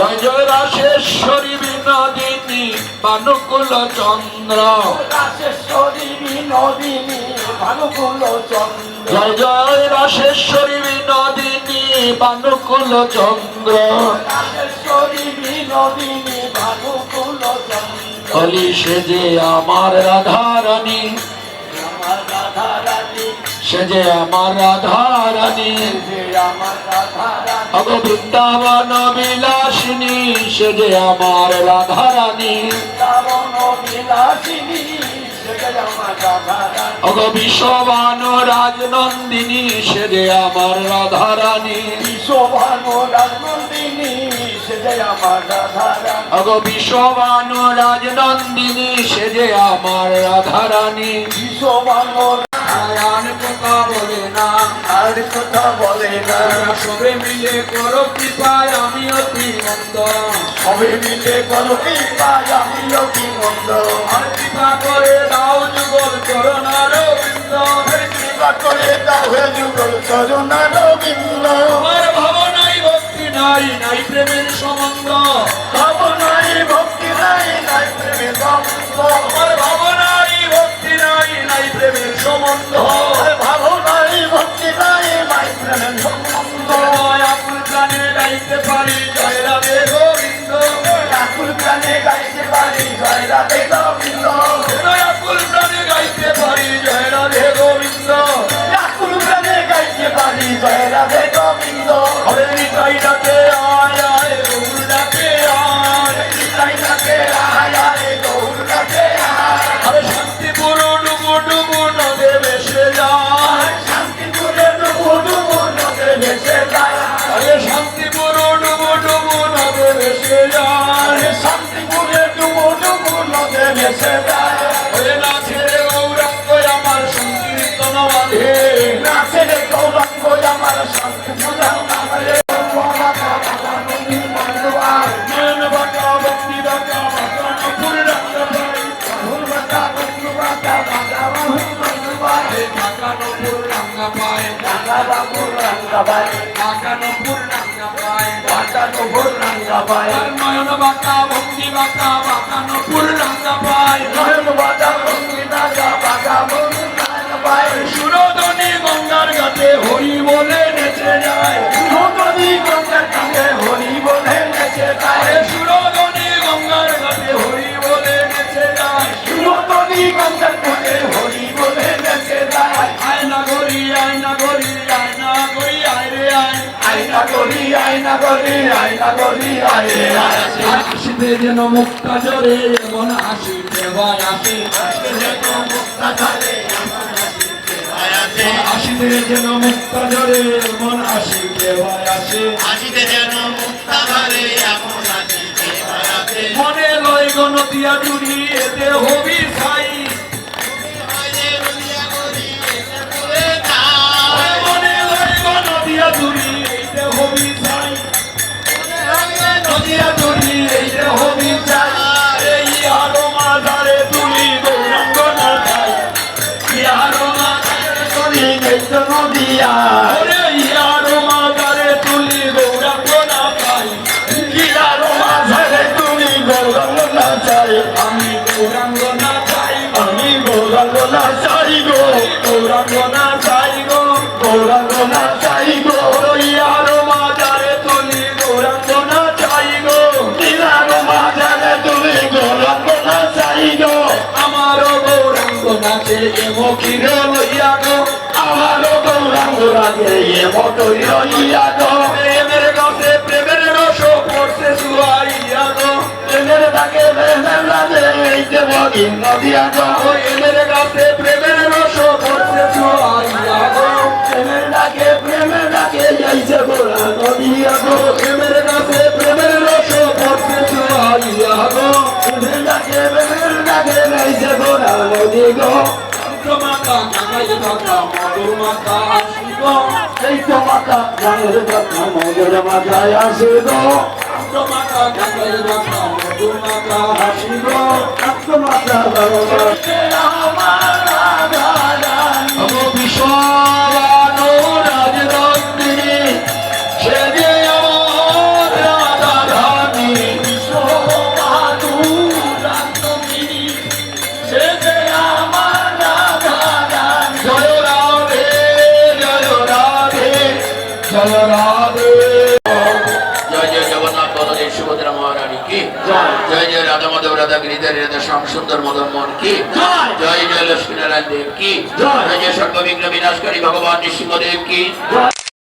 জয় জয় রাশেশ্বরী বিনোদিনী ভানুকুল চন্দ্র, রাশেশ্বরী বিনোদিনী ভানুকুল চন্দ্র, জয় জয় রাশেশ্বরী বিনোদিনী ভানুকুল চন্দ্র, রাশেশ্বরী বিনোদিনী ভানুকুল চন্দ্র। বলি সে যে আমার রাধা রানী, আমার রাধা রানী, সে যে আমার রাধা রানী, যে আমার রাধা রানী, অগ বৃন্দাবন বিলাসিনী, সে যে আমার রাধা রানী, বৃন্দাবন বিলাসিনী, সে যে আমার রাধা রানী, অগ বিশ্ববান রাজনন্দিনী, সে যে আমার রাধা রানী, বিশ্ববান রাজনন্দিনী, সে যে আমার রাধা রানী, অগ বিশ্ববান রাজনন্দিনী, সে যে আমার রাধা রানী। বিশ্ববান নারায়ণ কথা বলে না, আর কথা বলে না, সবে মিলে করো কৃপায় আমি অতি মন্দ, সবে মিলে করো কৃপা আমিও কি মন্দ, আর কৃপা করে দাও যুগল চরণার বৃন্দ, কৃপা করে দাও হে যুগল চরণার বিন্দ, আমার ভাবনাই ভক্তি নাই, নাই প্রেমের সম্বন্ধ, ভাবনাই ভক্তি নাই, নাই প্রেমের সম্বন্ধ, আমার ভাবনাই ভক্তি নাই, নাই প্রেমের সম্বন্ধ, ভাবনাই ভক্তি নাই, নাই প্রেমের সম্বন্ধ, আকুল প্রাণে গাইতে পারি জয় রাধে গোবিন্দ, আকুল প্রাণে গাইতে পারি জয় রাধে গোবিন্দ, আকুল প্রাণে গাইতে পারি জয় রাধে গোবিন্দ, আকুল প্রাণে গাইতে পারি জয় রাধে গোবিন্দ, হরে নিতাই ডাকে আয় আয় গৌর ডাকে আয়, নিতাই ডাকে আয় আয় গৌর ডাকে আয়, হরে শান্তিপুর ডুবু ডুবু নদে ভেসে যায়, শান্তিপুরে ডুবু ডুবু নদে ভেসে যায়, হরে শান্তিপুর ডুবু ডুবু নদে ভেসে যায়, শান্তিপুরে ডুবু ডুবু নদে ভেসে যায়, হরে নাচের গৌরাঙ্গ আমার সংকীর্তন বাঁধে, নাচে রে গৌরাঙ্গ আমার শান্তিপুর নামে, নয়ন বাঁকা ভক্তি বাঁকা বাঁকা নপুর রাঙ্গা পাই, বাঁকা নপুর রাঙ্গা পায়, বাঁকা নপুর রাঙ্গা পায়, আর নয়ন বাঁকা ভক্তি বাঁকা বাঁকা নপুর রাঙ্গা পায়, সুরধনী গঙ্গার ঘাটে হরি বলে নেচে যায়, হরি বলে নেচে যায়, আরে সুরধনী গঙ্গার ঘাটে হরি বলে নেচে যায়, সুরতনী গঙ্গার ঘাটে হরি বলে নেচে যায়, আয়না গরি আয়না গরি আয়না গরি আয় রে আয়, আয়না করি আয়না করি আয়না করি আয় আসে, আসিতে যেন মুক্তা জরে এমন আসিতে ভাই আসে, আসিতে যেন মুক্তা জরে এমন আসিতে ভাই আসে, আসিতে যেন মুক্তাধারে এমন আসিতে ভয়াতে, মনে লয় গণতিয়া জুড়ি এতে হবি ছাই, হইলে রুলিয়া গরি এসে পড়ে যায়, মনে লয় গণতিয়া জুড়ি এতে হবি ছাই, নদিয়া জুড়ি এতে হবি ছাই, এই আরো মাঝারে তুলি গৌরাঙ্গ না ছাই, আরো মাঝারে তুলি নদিয়া ওরে আরো মাঝারে তুলি গৌরাঙ্গ না ছাই, গিলার মাঝে তুমি গৌরঙ্গ না চাই, আমি গৌরাঙ্গ না চাই, আমি গৌরঙ্গ না চাই গো, গৌরাঙ্গ না চাই গো, গৌরঙ্গ না চাই গো, আরো মাঝারে তুলি গৌরাঙ্গ না চাই গো, গিলার মাঝে তুমি গৌরঙ্গ না চাই গো, আমারও গৌরাঙ্গ নাচে এমকির লইয়া গো, আমারও গৌরঙ্গ রাগে এ মতই রইয়া গো, প্রেমের গাছে প্রেমের রস পড়ছে সুয়াইয়া গো, প্রেমের ডাকে প্রেমের রাগে এই যে বগিন নদিয়া গো, প্রেমের গাছে প্রেমের রস পড়ছে সুয়াইয়া গো, প্রেমের ডাকে এই যে গোরা নদিয়া গো, প্রেমের গাছে প্রেমের রস পড়ছে সুয়াইয়া গো, প্রেমের ডাকে এই যে গোরা নদী গো, মাতা কাকাই কাকা মধুর মাতা আসি গো, এই তো মাতা গানের কথা মধুর মাথায় আসে গো, মাতা কাকাই কাকা মধুর মাতা আসি গো, মাতা আমার রাধা রানী, বিশ্ববানো রাজনন্দিনী, সে যে আমার রাধা রানী, জয় রাধে জয় জয় জগন্নাথ বলদেব সুভদ্রা মহারানী কি জয় জয় রাধা মাধব রাধা গিরিধর রাধা শ্যাম সুন্দর মদন মোহন কি জয় জয় লক্ষ্মী নারায়ণ দেব কি জয় জয় সর্ববিঘ্ন বিনাশকারী ভগবান নৃসিংহদেব কি